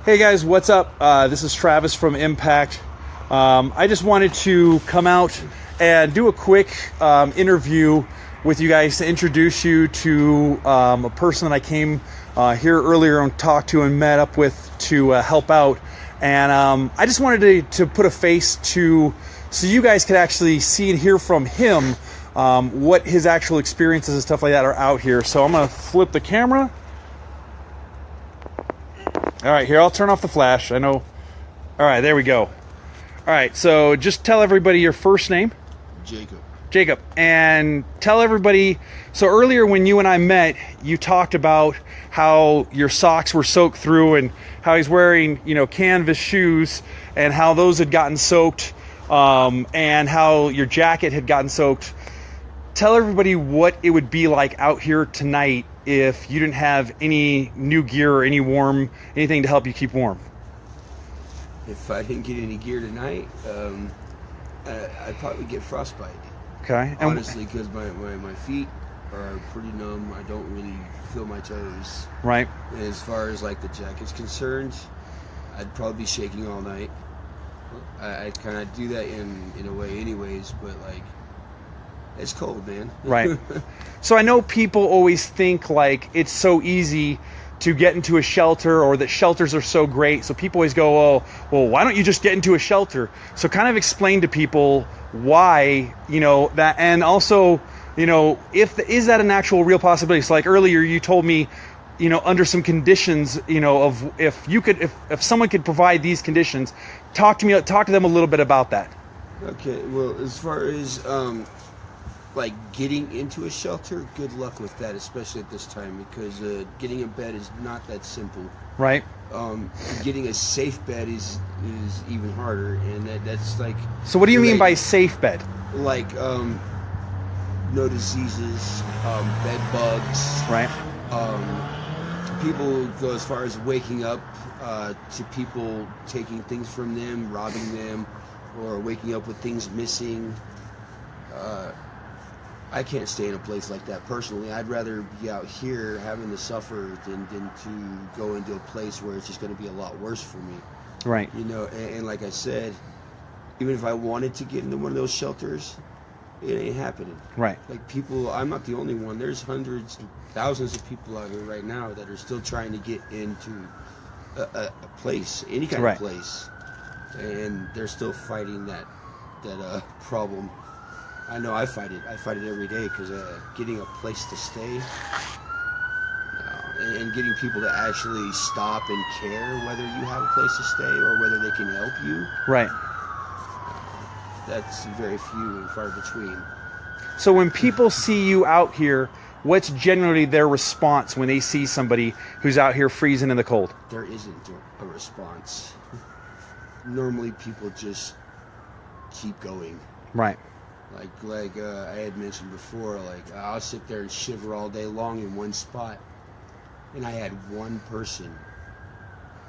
Hey guys, what's up? This is Travis from Impact. I just wanted to come out and do a quick interview with you guys to introduce you to a person that I came here earlier and talked to and met up with to help out. And I just wanted to put a face to, so you guys could actually see and hear from him what his actual experiences and stuff like that are out here. So I'm going to flip the camera. All right, here, I'll turn off the flash. I know. All right, there we go. All right, so just tell everybody your first name. Jacob. And tell everybody, so earlier when you and I met, you talked about how your socks were soaked through and how he's wearing, canvas shoes and how those had gotten soaked and how your jacket had gotten soaked. Tell everybody what it would be like out here tonight if you didn't have any new gear or anything to help you keep warm. If I didn't get any gear tonight, I'd probably get frostbite. Okay. Honestly, because my feet are pretty numb. I don't really feel my toes. Right. And as far as like the jacket's concerned, I'd probably be shaking all night. I kind of do that in a way anyways, but like, it's cold, man. Right. So I know people always think like it's so easy to get into a shelter or that shelters are so great. So people always go, oh, well, why don't you just get into a shelter? So kind of explain to people why, that, and also, is that an actual real possibility? So like earlier you told me, under some conditions, of if someone could provide these conditions, talk to them a little bit about that. Okay. Well, as far as, like getting into a shelter, good luck with that, especially at this time, because getting a bed is not that simple. Right. Getting a safe bed is even harder, and that's like. So what do you mean by safe bed? Like no diseases, bed bugs. Right. People go as far as waking up to people taking things from them, robbing them, or waking up with things missing. I can't stay in a place like that personally. I'd rather be out here having to suffer than to go into a place where it's just going to be a lot worse for me. Right. And like I said, even if I wanted to get into one of those shelters, it ain't happening. Right. Like people, I'm not the only one. There's hundreds, thousands of people out here right now that are still trying to get into a place, any kind of place, and they're still fighting that problem. I know I fight it. I fight it every day because getting a place to stay and getting people to actually stop and care whether you have a place to stay or whether they can help you. Right. That's very few and far between. So when people see you out here, what's generally their response when they see somebody who's out here freezing in the cold? There isn't a response. Normally people just keep going. Right. Like I had mentioned before, like I'll sit there and shiver all day long in one spot, and I had one person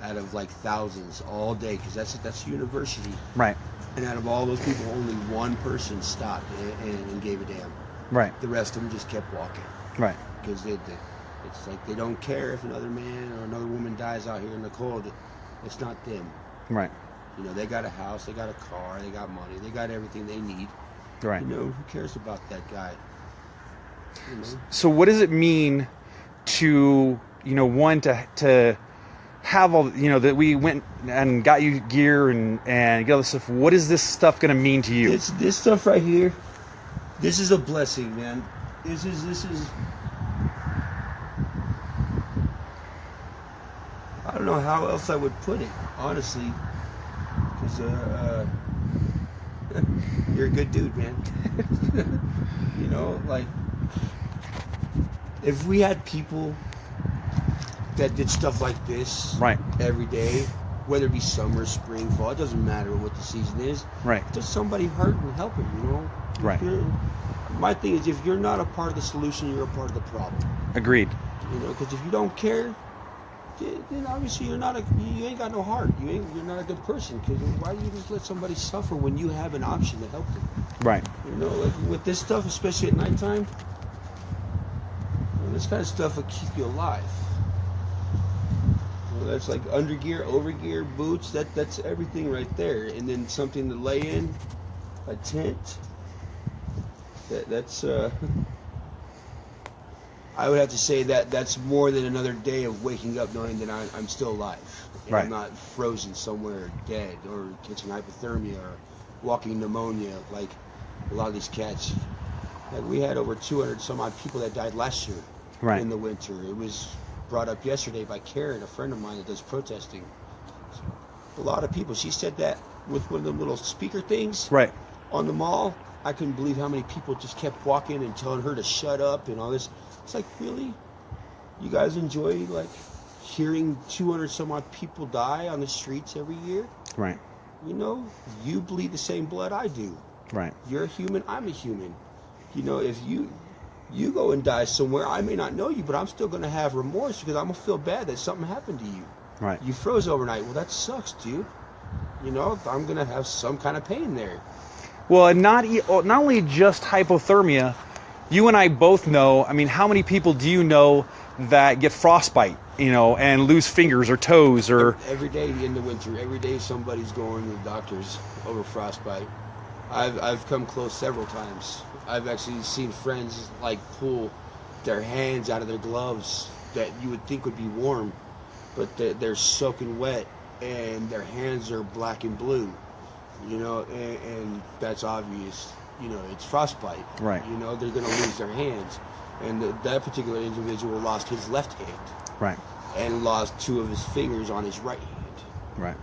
out of like thousands all day, because that's university. Right. And out of all those people, only one person stopped and gave a damn. Right. The rest of them just kept walking. Right. Because it's like they don't care if another man or another woman dies out here in the cold. It's not them. Right. They got a house, they got a car, they got money, they got everything they need. Right. Who cares about that guy? So what does it mean to, one, to have all, that we went and got you gear and get all this stuff. What is this stuff going to mean to you? This stuff right here, this is a blessing, man. This is I don't know how else I would put it, honestly, because you're a good dude, man. Like, if we had people that did stuff like this every day, whether it be summer, spring, fall, it doesn't matter what the season is. Right. There's somebody hurting, help them, Right. My thing is, if you're not a part of the solution, you're a part of the problem. Agreed. Because if you don't care, then obviously you ain't got no heart. You're not a good person. Because why do you just let somebody suffer when you have an option to help them? Right. Like with this stuff, especially at nighttime, this kind of stuff will keep you alive. It's like undergear, overgear, boots. That's everything right there. And then something to lay in, a tent. That's I would have to say that's more than another day of waking up knowing that I'm still alive. And Right. I'm not frozen somewhere dead or catching hypothermia or walking pneumonia like a lot of these cats. Like we had over 200 some odd people that died last year in the winter. It was brought up yesterday by Karen, a friend of mine that does protesting. A lot of people. She said that with one of them little speaker things on the mall. I couldn't believe how many people just kept walking and telling her to shut up and all this. It's like, really? You guys enjoy like hearing 200 some odd people die on the streets every year? Right. You know, you bleed the same blood I do. Right. You're a human, I'm a human. You know, if you go and die somewhere, I may not know you, but I'm still going to have remorse because I'm going to feel bad that something happened to you. Right. You froze overnight. Well, that sucks, dude. You know, I'm going to have some kind of pain there. Well, and not only just hypothermia, you and I both know, I mean, how many people do you know that get frostbite, you know, and lose fingers or toes or... Every day in the winter, every day somebody's going to the doctors over frostbite. I've come close several times. I've actually seen friends like pull their hands out of their gloves that you would think would be warm, but they're soaking wet and their hands are black and blue, you know, and that's obvious. You know, it's frostbite. Right. You know, they're going to lose their hands. And that particular individual lost his left hand. Right. And lost 2 of his fingers on his right hand. Right.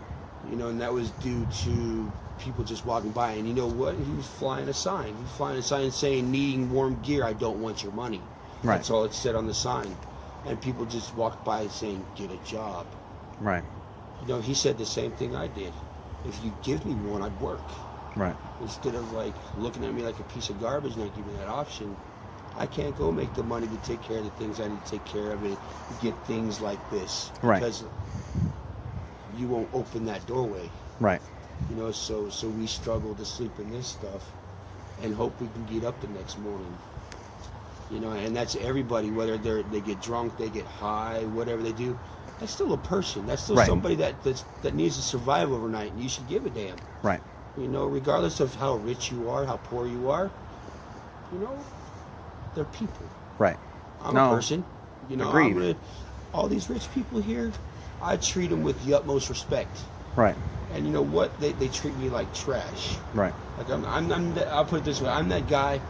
You know, and that was due to people just walking by. And you know what? He was flying a sign. He was flying a sign saying, needing warm gear, I don't want your money. Right. That's all it said on the sign. And people just walked by saying, get a job. Right. You know, he said the same thing I did. If you give me one, I'd work. Right. Instead of like looking at me like a piece of garbage and not giving me that option, I can't go make the money to take care of the things I need to take care of and get things like this. Right. Because you won't open that doorway. Right. You know, so we struggle to sleep in this stuff and hope we can get up the next morning. You know, and that's everybody, whether they get drunk, they get high, whatever they do. That's still a person. That's still somebody that needs to survive overnight, and you should give a damn. Right. You know, regardless of how rich you are, how poor you are, you know, they're people. Right. I'm a person. You know, agreed. All these rich people here, I treat them with the utmost respect. Right. And you know what? They treat me like trash. Right. Like I'll put it this way. I'm that guy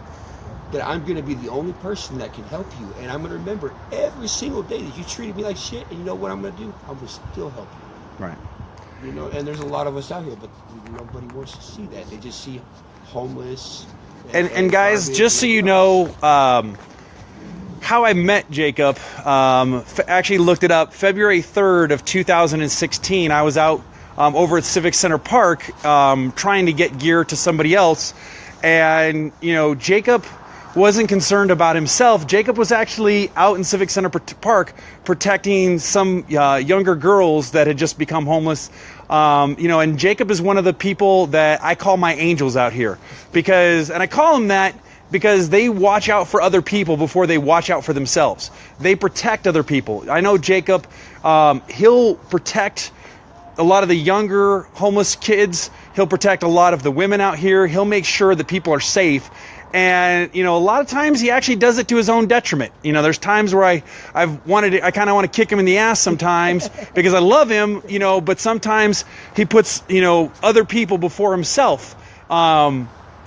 that I'm going to be the only person that can help you. And I'm going to remember every single day that you treated me like shit. And you know what I'm going to do? I'm going to still help you. Right. You know, and there's a lot of us out here, but nobody wants to see that. They just see homeless. And guys, just so you know, how I met Jacob, actually looked it up. February 3rd of 2016, I was out over at Civic Center Park trying to get gear to somebody else. And, you know, Jacob wasn't concerned about himself. Jacob was actually out in Civic Center Park protecting some younger girls that had just become homeless. You know, and Jacob is one of the people that I call my angels out here and I call him that because they watch out for other people before they watch out for themselves. They protect other people. I know Jacob, he'll protect a lot of the younger homeless kids. He'll protect a lot of the women out here. He'll make sure that people are safe. And, you know, a lot of times he actually does it to his own detriment. You know, there's times where I kind of want to kick him in the ass sometimes because I love him, you know, but sometimes he puts, you know, other people before himself.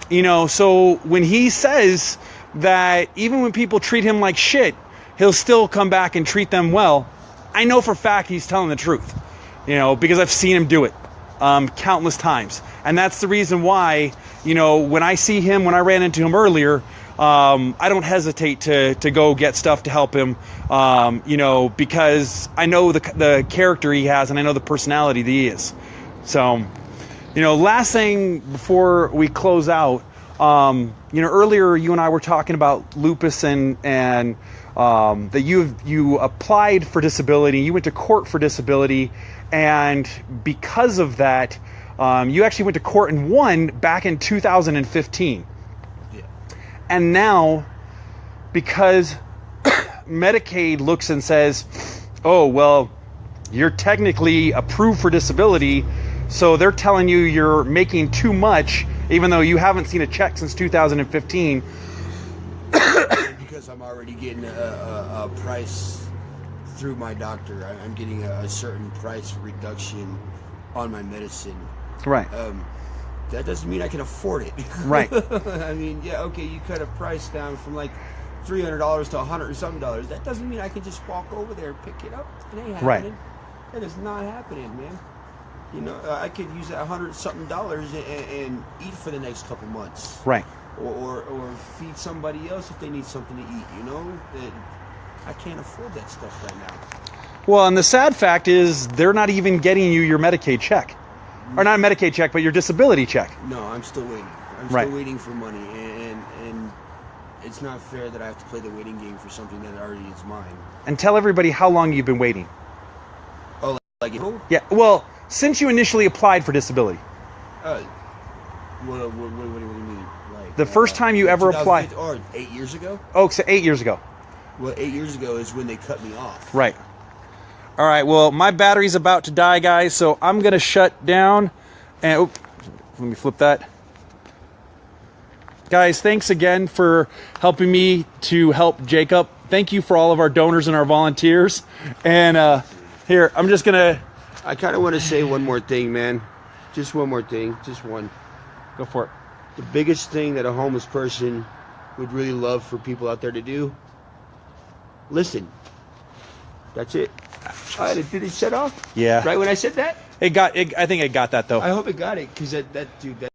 You know, so when he says that even when people treat him like shit, he'll still come back and treat them well, I know for a fact he's telling the truth, you know, because I've seen him do it countless times. And that's the reason why, you know, when I see him, when I ran into him earlier, I don't hesitate to go get stuff to help him, you know, because I know the character he has and I know the personality that he is. So, you know, last thing before we close out, you know, earlier you and I were talking about lupus and that you applied for disability, you went to court for disability, and because of that, you actually went to court and won back in 2015. Yeah. And now, because Medicaid looks and says, oh, well, you're technically approved for disability, so they're telling you you're making too much, even though you haven't seen a check since 2015. Because I'm already getting a price through my doctor. I'm getting a certain price reduction on my medicine. Right. That doesn't mean I can afford it. Right. I mean, yeah, okay, you cut a price down from like $300 to $100 and something. That doesn't mean I can just walk over there and pick it up. It ain't happening. Right. That is not happening, man. You know, I could use that $100 something and eat for the next couple months. Right. Or feed somebody else if they need something to eat. You know, I can't afford that stuff right now. Well, and the sad fact is they're not even getting you your Medicaid check. Or not a Medicaid check, but your disability check. No, I'm still waiting. I'm still waiting for money, and it's not fair that I have to play the waiting game for something that already is mine. And tell everybody how long you've been waiting. Oh, like yeah. Well, since you initially applied for disability. What do you mean? Like The first time you ever applied. Or 8 years ago? Oh, so 8 years ago. Well, 8 years ago is when they cut me off. Right. All right, well, my battery's about to die, guys, so I'm going to shut down. And let me flip that. Guys, thanks again for helping me to help Jacob. Thank you for all of our donors and our volunteers. And here, I'm just going to... I kind of want to say one more thing, man. Just one more thing. Just one. Go for it. The biggest thing that a homeless person would really love for people out there to do, listen. That's it. Did it shut off? Yeah. Right when I said that? I think it got that, though. I hope it got it, because that dude...